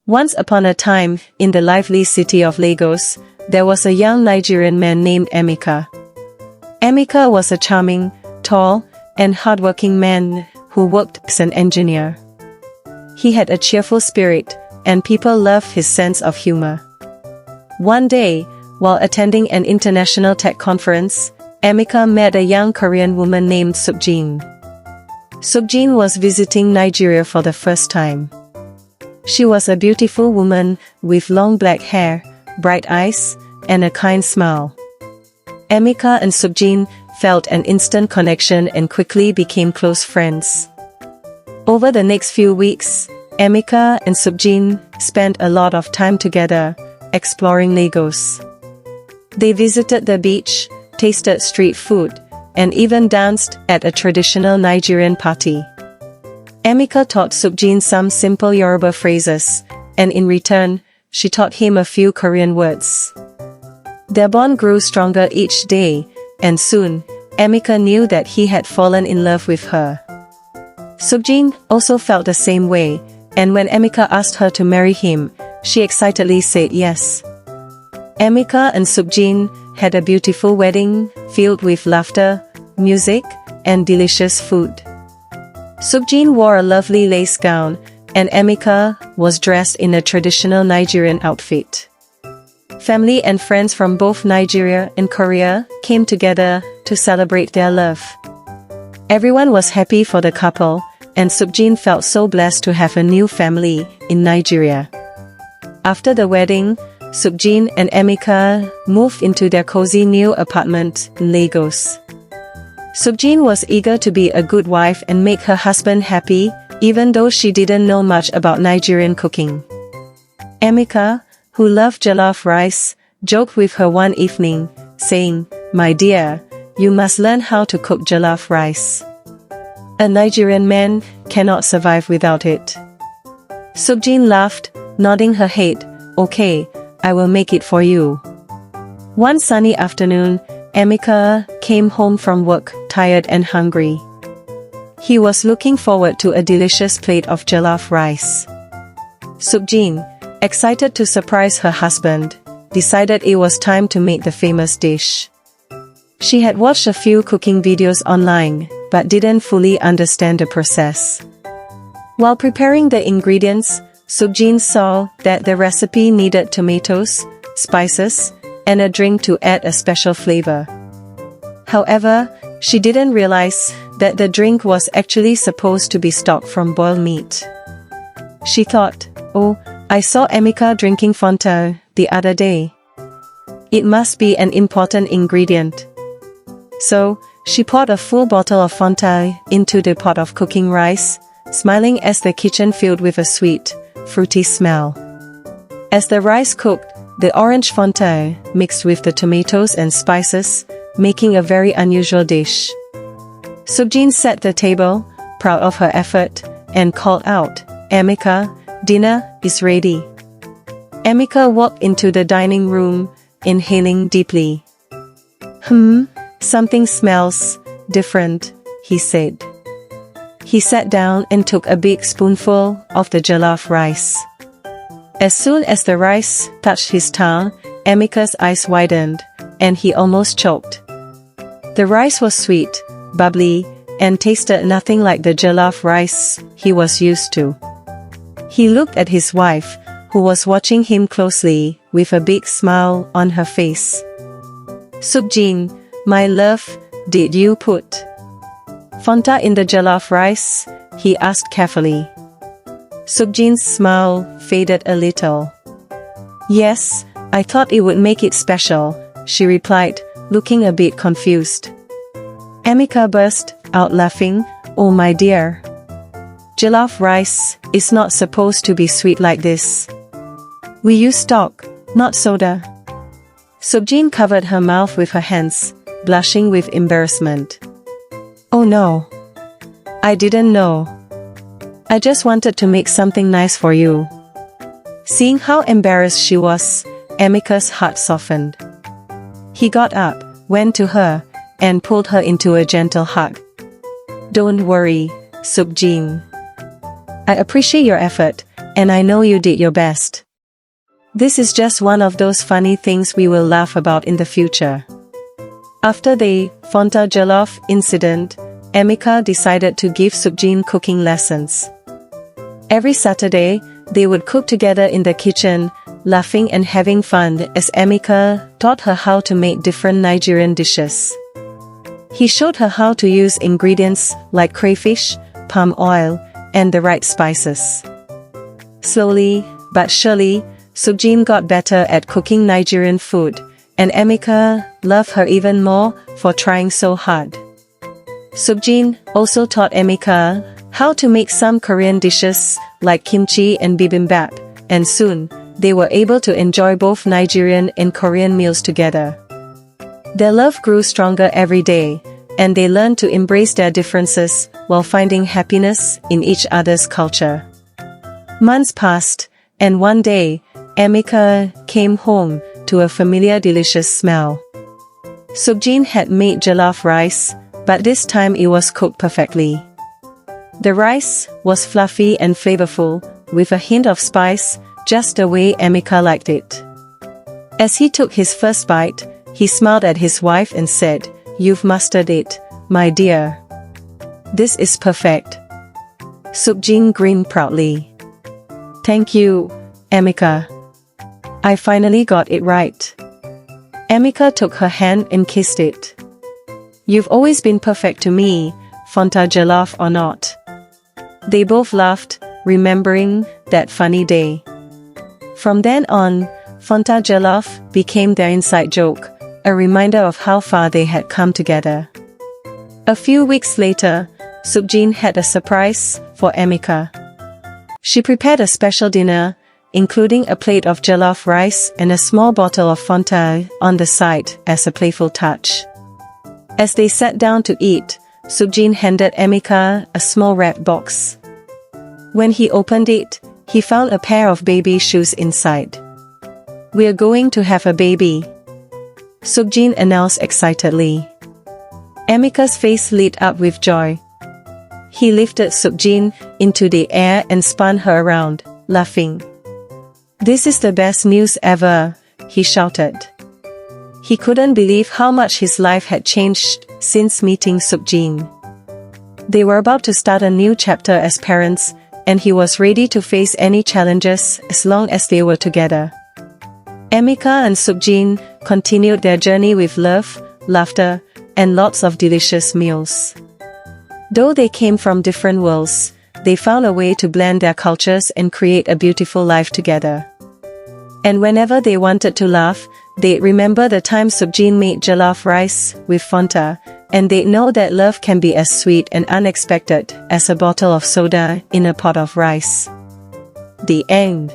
Once upon a time, in the lively city of Lagos, there was a young Nigerian man named Emeka. Emeka was a charming, tall, and hardworking man who worked as an engineer. He had a cheerful spirit, and people loved his sense of humor. One day, while attending an international tech conference, Emeka met a young Korean woman named Sukjin. Sukjin was visiting Nigeria for the first time. She was a beautiful woman with long black hair, bright eyes, and a kind smile. Emeka and Sukjin felt an instant connection and quickly became close friends. Over the next few weeks, Emeka and Sukjin spent a lot of time together, exploring Lagos. They visited the beach, tasted street food, and even danced at a traditional Nigerian party. Emeka taught Sukjin some simple Yoruba phrases, and in return, she taught him a few Korean words. Their bond grew stronger each day, and soon, Emeka knew that he had fallen in love with her. Sukjin also felt the same way, and when Emeka asked her to marry him, she excitedly said yes. Emeka and Sukjin had a beautiful wedding, filled with laughter, music, and delicious food. Sukjin wore a lovely lace gown, and Emeka was dressed in a traditional Nigerian outfit. Family and friends from both Nigeria and Korea came together to celebrate their love. Everyone was happy for the couple, and Sukjin felt so blessed to have a new family in Nigeria. After the wedding, Sukjin and Emeka moved into their cozy new apartment in Lagos. Sukjin was eager to be a good wife and make her husband happy, even though she didn't know much about Nigerian cooking. Emeka, who loved jollof rice, joked with her one evening, saying, "My dear, you must learn how to cook jollof rice. A Nigerian man cannot survive without it." Sukjin laughed, nodding her head, "Okay, I will make it for you." One sunny afternoon, Emeka came home from work, tired and hungry. He was looking forward to a delicious plate of jollof rice. Sukjin, excited to surprise her husband, decided it was time to make the famous dish. She had watched a few cooking videos online, but didn't fully understand the process. While preparing the ingredients, Sukjin saw that the recipe needed tomatoes, spices, and a drink to add a special flavor. However, she didn't realize that the drink was actually supposed to be stock from boiled meat. She thought, "Oh, I saw Emeka drinking Fanta the other day. It must be an important ingredient." So, she poured a full bottle of Fanta into the pot of cooking rice, smiling as the kitchen filled with a sweet, fruity smell. As the rice cooked, the orange Fanta mixed with the tomatoes and spices, making a very unusual dish. Sukjin set the table, proud of her effort, and called out, "Emeka, dinner is ready." Emeka walked into the dining room, inhaling deeply. Something smells different," he said. He sat down and took a big spoonful of the jollof rice. As soon as the rice touched his tongue, Emeka's eyes widened, and he almost choked. The rice was sweet, bubbly, and tasted nothing like the jollof rice he was used to. He looked at his wife, who was watching him closely, with a big smile on her face. "Sukjin, my love, did you put Fanta in the jollof rice?" he asked carefully. Sukjin's smile faded a little. "Yes, I thought it would make it special," she replied, looking a bit confused. Emeka burst out laughing, "Oh my dear. Jollof rice is not supposed to be sweet like this. We use stock, not soda." Sukjin covered her mouth with her hands, blushing with embarrassment. "Oh no. I didn't know. I just wanted to make something nice for you." Seeing how embarrassed she was, Emeka's heart softened. He got up, went to her, and pulled her into a gentle hug. "Don't worry, Sukjin. I appreciate your effort, and I know you did your best. This is just one of those funny things we will laugh about in the future. After the Fanta Jollof incident, Emika decided to give Sukjin cooking lessons. Every Saturday, they would cook together in the kitchen, laughing and having fun as Emika taught her how to make different Nigerian dishes. He showed her how to use ingredients like crayfish, palm oil, and the right spices. Slowly, but surely, Sukjin got better at cooking Nigerian food, and Emika loved her even more for trying so hard. Sukjin also taught Emika how to make some Korean dishes like kimchi and bibimbap, and soon, they were able to enjoy both Nigerian and Korean meals together. Their love grew stronger every day, and they learned to embrace their differences while finding happiness in each other's culture. Months passed, and one day, Emika came home to a familiar delicious smell. Sukjin had made jollof rice, but this time it was cooked perfectly. The rice was fluffy and flavorful, with a hint of spice, just the way Emika liked it. As he took his first bite, he smiled at his wife and said, "You've mastered it, my dear. This is perfect." Sukjin grinned proudly. "Thank you, Emika. I finally got it right." Emika took her hand and kissed it. "You've always been perfect to me, Fanta Jollof or not." They both laughed, remembering that funny day. From then on, Fanta Jollof became their inside joke, a reminder of how far they had come together. A few weeks later, Sukjin had a surprise for Emika. She prepared a special dinner, including a plate of jollof rice and a small bottle of Fanta on the side as a playful touch. As they sat down to eat, Sukjin handed Emika a small wrapped box. When he opened it, he found a pair of baby shoes inside. "We're going to have a baby," Sukjin announced excitedly. Emika's face lit up with joy. He lifted Sukjin into the air and spun her around, laughing. "This is the best news ever," he shouted. He couldn't believe how much his life had changed since meeting Sukjin. They were about to start a new chapter as parents, and he was ready to face any challenges as long as they were together. Emika and Sukjin continued their journey with love, laughter, and lots of delicious meals. Though they came from different worlds, they found a way to blend their cultures and create a beautiful life together. And whenever they wanted to laugh, they'd remember the time Sukjin made jollof rice with Fanta, and they'd know that love can be as sweet and unexpected as a bottle of soda in a pot of rice. The end.